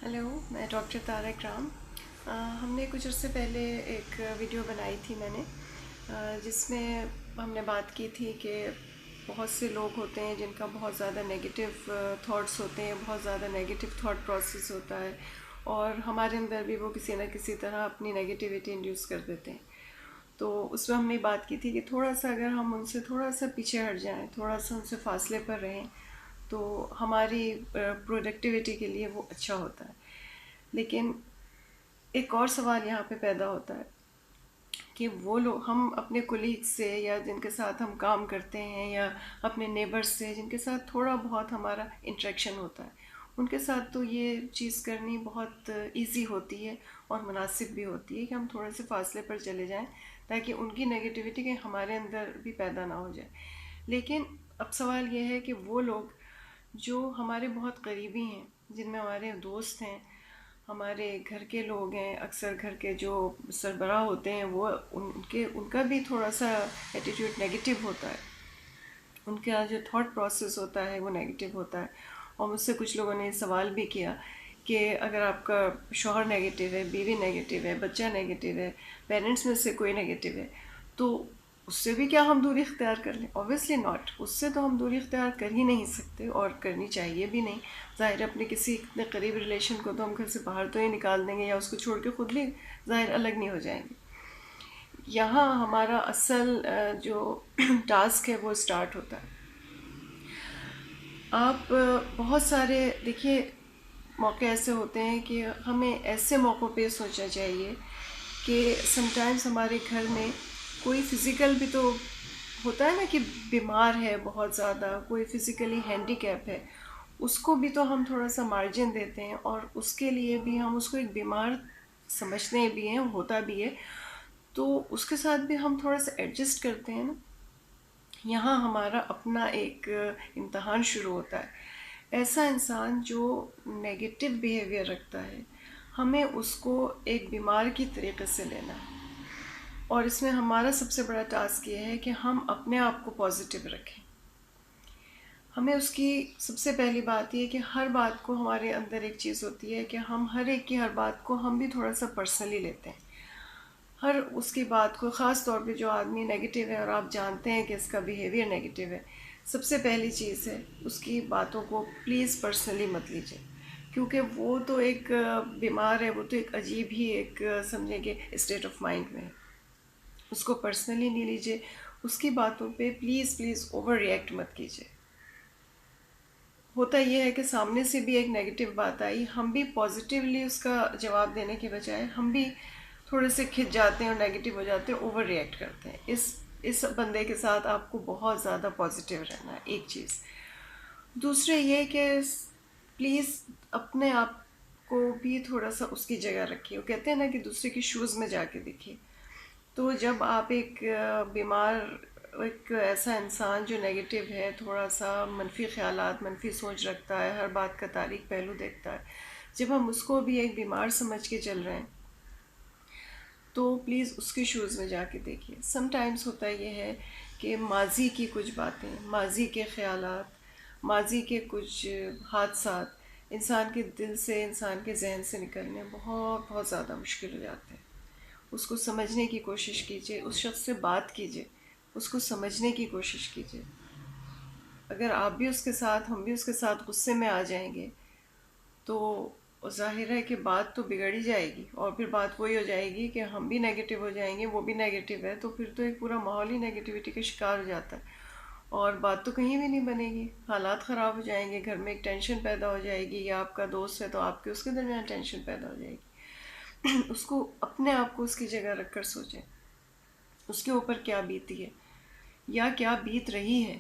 Hello, मैं doctor तारा इकराम। हमने कुछ अर्से पहले एक वीडियो बनाई थी मैंने, जिसमें हमने बात की थी कि बहुत से लोग होते हैं जिनका बहुत ज़्यादा नेगेटिव थॉट्स होते हैं, बहुत ज़्यादा नेगेटिव थॉट प्रोसेस होता है और हमारे अंदर भी वो किसी न किसी तरह अपनी नेगेटिविटी इंड्यूस कर देते हैं। तो उसमें हमने बात की थी कि थोड़ा सा अगर हम उनसे थोड़ा सा पीछे हट जाएं, थोड़ा सा उनसे फासले पर रहें, तो हमारी प्रोडक्टिविटी के लिए वो अच्छा होता है। लेकिन एक और सवाल यहाँ पे पैदा होता है कि वो लोग, हम अपने कोलीग से या जिनके साथ हम काम करते हैं या अपने नेबर्स से जिनके साथ थोड़ा बहुत हमारा इंटरेक्शन होता है, उनके साथ तो ये चीज़ करनी बहुत इजी होती है और मुनासिब भी होती है कि हम थोड़े से फासले पर चले जाएं ताकि उनकी नेगेटिविटी के हमारे अंदर भी पैदा ना हो जाए। लेकिन अब सवाल ये है कि वो लोग जो हमारे बहुत करीबी हैं, जिनमें हमारे दोस्त हैं, हमारे घर के लोग हैं, अक्सर घर के जो सरबराह होते हैं, वो उनका भी थोड़ा सा एटीट्यूड नेगेटिव होता है, उनका जो थॉट प्रोसेस होता है वो नेगेटिव होता है। और मुझसे कुछ लोगों ने सवाल भी किया कि अगर आपका शौहर नेगेटिव है, बीवी नेगेटिव है, बच्चा नेगेटिव है, पेरेंट्स में से कोई नेगेटिव है, तो उससे भी क्या हम दूरी इख्तियार कर लें? ऑब्वियसली नॉट, उससे तो हम दूरी इख्तियार कर ही नहीं सकते और करनी चाहिए भी नहीं। ज़ाहिर है अपने किसी इतने करीब रिलेशन को तो हम घर से बाहर तो ही निकाल देंगे या उसको छोड़ के खुद भी ज़ाहिर अलग नहीं हो जाएंगे। यहाँ हमारा असल जो टास्क है वो स्टार्ट होता है। आप बहुत सारे देखिए मौके ऐसे होते हैं कि हमें ऐसे मौक़ों पे सोचना चाहिए कि समटाइम्स हमारे घर में कोई फ़िज़िकल भी तो होता है ना, कि बीमार है बहुत ज़्यादा, कोई फ़िज़िकली हैंडीकैप है, उसको भी तो हम थोड़ा सा मार्जिन देते हैं और उसके लिए भी हम उसको एक बीमार समझते भी हैं, होता भी है, तो उसके साथ भी हम थोड़ा सा एडजस्ट करते हैं ना। यहाँ हमारा अपना एक इम्तहान शुरू होता है। ऐसा इंसान जो नेगेटिव बिहेवियर रखता है, हमें उसको एक बीमार की तरीके से लेना है और इसमें हमारा सबसे बड़ा टास्क ये है कि हम अपने आप को पॉजिटिव रखें। हमें उसकी सबसे पहली बात ये कि हर बात को, हमारे अंदर एक चीज़ होती है कि हम हर एक की हर बात को हम भी थोड़ा सा पर्सनली लेते हैं। हर उसकी बात को, ख़ास तौर पे जो आदमी नेगेटिव है और आप जानते हैं कि इसका बिहेवियर नेगेटिव है, सबसे पहली चीज़ है उसकी बातों को प्लीज़ पर्सनली मत लीजिए, क्योंकि वो तो एक बीमार है, वो तो एक अजीब ही एक समझे कि स्टेट ऑफ माइंड में है। उसको पर्सनली नहीं लीजिए, उसकी बातों पे प्लीज़ प्लीज़ ओवर रिएक्ट मत कीजिए। होता ये है कि सामने से भी एक नेगेटिव बात आई, हम भी पॉजिटिवली उसका जवाब देने के बजाय हम भी थोड़े से खिंच जाते हैं और नेगेटिव हो जाते हैं, ओवर रिएक्ट करते हैं। इस बंदे के साथ आपको बहुत ज़्यादा पॉजिटिव रहना है, एक चीज़। दूसरे ये कि प्लीज़ अपने आप को भी थोड़ा सा उसकी जगह रखिए। वो कहते हैं ना कि दूसरे की शूज़ में जाके देखिए। तो जब आप एक बीमार, एक ऐसा इंसान जो नेगेटिव है, थोड़ा सा मनफी ख्यालात, मनफी सोच रखता है, हर बात का तारीक पहलू देखता है, जब हम उसको भी एक बीमार समझ के चल रहे हैं, तो प्लीज़ उसके शूज़ में जाके देखिए। समटाइम्स होता ये है कि माजी की कुछ बातें, माजी के ख़यालात, माजी के कुछ हादसात इंसान के दिल से, इंसान के जहन से निकलने बहुत बहुत ज़्यादा मुश्किल हो जाते हैं। उसको समझने की कोशिश कीजिए, उस शख्स से बात कीजिए, उसको समझने की कोशिश कीजिए। अगर आप भी उसके साथ, हम भी उसके साथ गुस्से में आ जाएंगे, तो ज़ाहिर है कि बात तो बिगड़ ही जाएगी और फिर बात वही हो जाएगी कि हम भी नेगेटिव हो जाएंगे, वो भी नेगेटिव है, तो फिर तो एक पूरा माहौल ही नेगेटिविटी का शिकार हो जाता है और बात तो कहीं भी नहीं बनेगी, हालात ख़राब हो जाएंगे, घर में एक टेंशन पैदा हो जाएगी, या आपका दोस्त है तो आपके उसके दरमियान टेंशन पैदा हो जाएगी। उसको, अपने आप को उसकी जगह रख कर सोचें, उसके ऊपर क्या बीती है या क्या बीत रही है।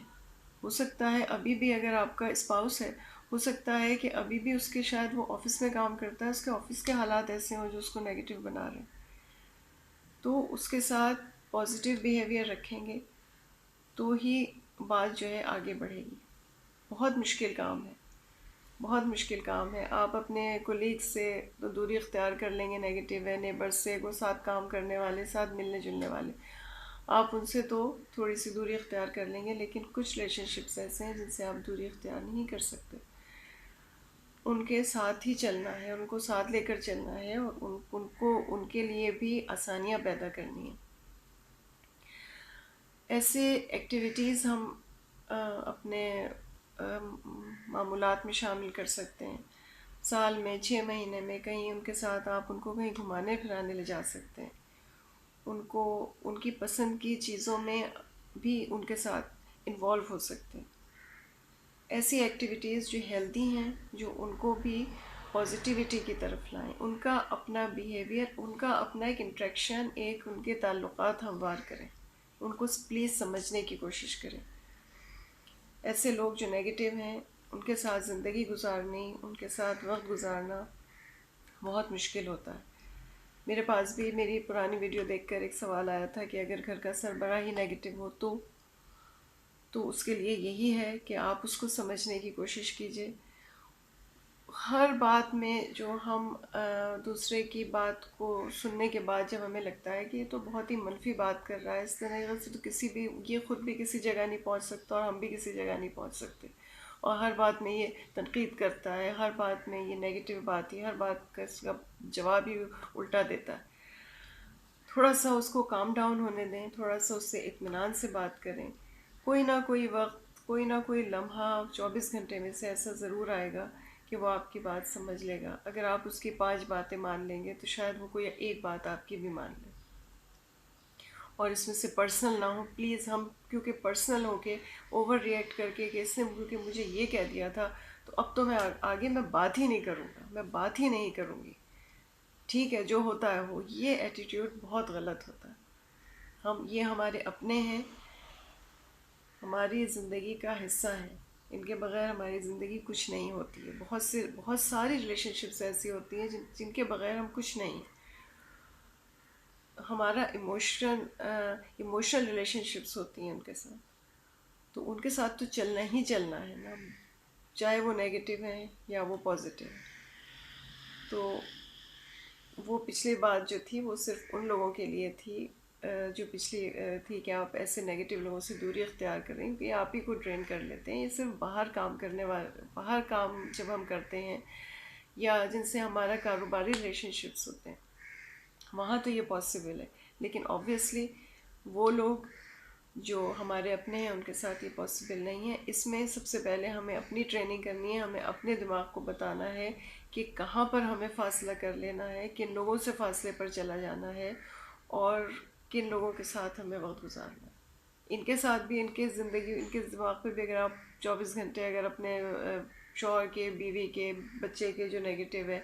हो सकता है अभी भी, अगर आपका स्पाउस है, हो सकता है कि अभी भी उसके, शायद वो ऑफिस में काम करता है, उसके ऑफिस के हालात ऐसे हों जो उसको नेगेटिव बना रहे हैं, तो उसके साथ पॉजिटिव बिहेवियर रखेंगे तो ही बात जो है आगे बढ़ेगी। बहुत मुश्किल काम है, बहुत मुश्किल काम है। आप अपने कोलीग्स से तो दूरी इख्तियार कर लेंगे, नेगेटिव है, नेबर्स से, वो साथ काम करने वाले, साथ मिलने जुलने वाले, आप उनसे तो थोड़ी सी दूरी इख्तियार कर लेंगे, लेकिन कुछ रिलेशनशिप्स ऐसे हैं जिनसे आप दूरी इख्तियार नहीं कर सकते। ان کے ساتھ ہی چلنا ہے، ان کو ساتھ لے کر چلنا ہے، اور ان کو ان کے لیے بھی آسانیاں پیدا کرنی ہیں۔ ایسے ایکٹیویٹیز ہم اپنے معمولات میں شامل کر سکتے ہیں۔ سال میں 6 مہینے میں کہیں ان کے ساتھ آپ ان کو کہیں گھمانے پھرانے لے جا سکتے ہیں، ان کو ان کی پسند کی چیزوں میں بھی ان کے ساتھ انوالو ہو سکتے ہیں۔ ایسی ایکٹیویٹیز جو ہیلدی ہیں، جو ان کو بھی پازیٹیوٹی کی طرف لائیں، ان کا اپنا بیہیویئر، ان کا اپنا ایک انٹریکشن، ایک ان کے تعلقات ہموار کریں، ان کو پلیز سمجھنے کی کوشش کریں۔ ایسے لوگ جو نیگیٹو ہیں، ان کے ساتھ زندگی گزارنی، ان کے ساتھ وقت گزارنا بہت مشکل ہوتا ہے۔ میرے پاس بھی میری پرانی ویڈیو دیکھ کر ایک سوال آیا تھا کہ اگر گھر کا سربراہ ہی نیگیٹو ہو تو اس کے لیے یہی ہے کہ آپ اس کو سمجھنے کی کوشش کیجئے۔ ہر بات میں جو ہم دوسرے کی بات کو سننے کے بعد جب ہمیں لگتا ہے کہ یہ تو بہت ہی منفی بات کر رہا ہے، اس طرح سے تو کسی بھی، یہ خود بھی کسی جگہ نہیں پہنچ سکتا اور ہم بھی کسی جگہ نہیں پہنچ سکتے، اور ہر بات میں یہ تنقید کرتا ہے، ہر بات میں یہ نیگیٹو بات ہی، ہر بات کا اس کا جواب ہی الٹا دیتا ہے۔ تھوڑا سا اس کو کام ڈاؤن ہونے دیں، تھوڑا سا اس سے اطمینان سے بات کریں۔ کوئی نہ کوئی وقت، کوئی نہ کوئی لمحہ 24 گھنٹے میں سے ایسا ضرور آئے گا کہ وہ آپ کی بات سمجھ لے گا۔ اگر آپ اس کی 5 باتیں مان لیں گے تو شاید وہ کوئی ایک بات آپ کی بھی مان لے، اور اس میں سے پرسنل نہ ہو پلیز۔ ہم کیونکہ پرسنل ہو کے اوور ریئیکٹ کر کے کہ اس نے کیونکہ مجھے یہ کہہ دیا تھا تو اب تو میں آگے میں بات ہی نہیں کروں گا، میں بات ہی نہیں کروں گی، ٹھیک ہے جو ہوتا ہے وہ، یہ ایٹیٹیوڈ بہت غلط ہوتا ہے۔ یہ ہمارے اپنے ہیں، ہماری زندگی کا حصہ ہیں، ان کے بغیر ہماری زندگی کچھ نہیں ہوتی ہے۔ بہت ساری ریلیشن شپس ایسی ہوتی ہیں جن کے بغیر ہم کچھ نہیں ہیں۔ ہمارا ایموشنل ریلیشن شپس ہوتی ہیں ان کے ساتھ، تو ان کے ساتھ تو چلنا ہی چلنا ہے نا، چاہے وہ نیگیٹو ہیں یا وہ پازیٹیو ہیں۔ تو وہ پچھلی بات جو تھی وہ صرف ان لوگوں کے لیے تھی جو پچھلی تھی کہ آپ ایسے نیگیٹو لوگوں سے دوری اختیار کریں کہ آپ ہی کو ڈرین کر لیتے ہیں۔ یہ صرف باہر کام کرنے والے، باہر کام جب ہم کرتے ہیں یا جن سے ہمارا کاروباری ریلیشن شپس ہوتے ہیں وہاں تو یہ پاسبل ہے، لیکن آبویسلی وہ لوگ جو ہمارے اپنے ہیں ان کے ساتھ یہ پاسبل نہیں ہے۔ اس میں سب سے پہلے ہمیں اپنی ٹریننگ کرنی ہے، ہمیں اپنے دماغ کو بتانا ہے کہ کہاں پر ہمیں فاصلہ کر لینا ہے، کن لوگوں سے فاصلے پر چلا جانا ہے، اور کن لوگوں کے ساتھ ہمیں وقت گزارنا ہے۔ ان کے ساتھ بھی، ان کے زندگی، ان کے دماغ پہ بھی اگر آپ 24 گھنٹے اگر اپنے شوہر کے، بیوی کے، بچے کے جو نیگیٹو ہے،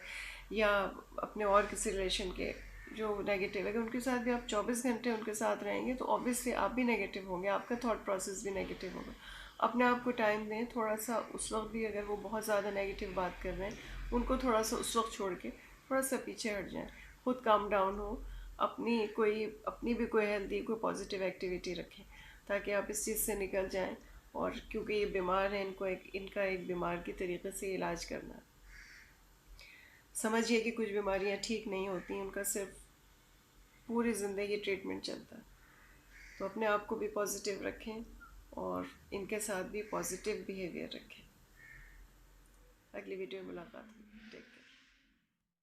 یا اپنے اور کسی ریلیشن کے جو نیگیٹو ہے، اگر ان کے ساتھ بھی آپ 24 گھنٹے ان کے ساتھ رہیں گے تو آبویسلی آپ بھی نیگیٹو ہوں گے، آپ کا تھاٹ پروسیس بھی نیگیٹو ہوگا۔ اپنے آپ کو ٹائم دیں تھوڑا سا، اس وقت بھی اگر وہ بہت زیادہ نیگیٹو بات کر رہے ہیں ان کو تھوڑا سا اس وقت چھوڑ کے تھوڑا سا پیچھے ہٹ جائیں، خود کام ڈاؤن ہو، اپنی بھی کوئی ہیلدی، کوئی پازیٹیو ایکٹیویٹی رکھیں تاکہ آپ اس چیز سے نکل جائیں۔ اور کیونکہ یہ بیمار ہیں، ان کا ایک بیمار کی طریقے سے علاج کرنا ہے۔ سمجھیے کہ کچھ بیماریاں ٹھیک نہیں ہوتی، ان کا صرف پوری زندگی ٹریٹمنٹ چلتا ہے۔ تو اپنے آپ کو بھی پازیٹیو رکھیں اور ان کے ساتھ بھی پازیٹیو بیہیویئر رکھیں۔ اگلی ویڈیو میں ملاقات ہوگی، ٹیک کیئر۔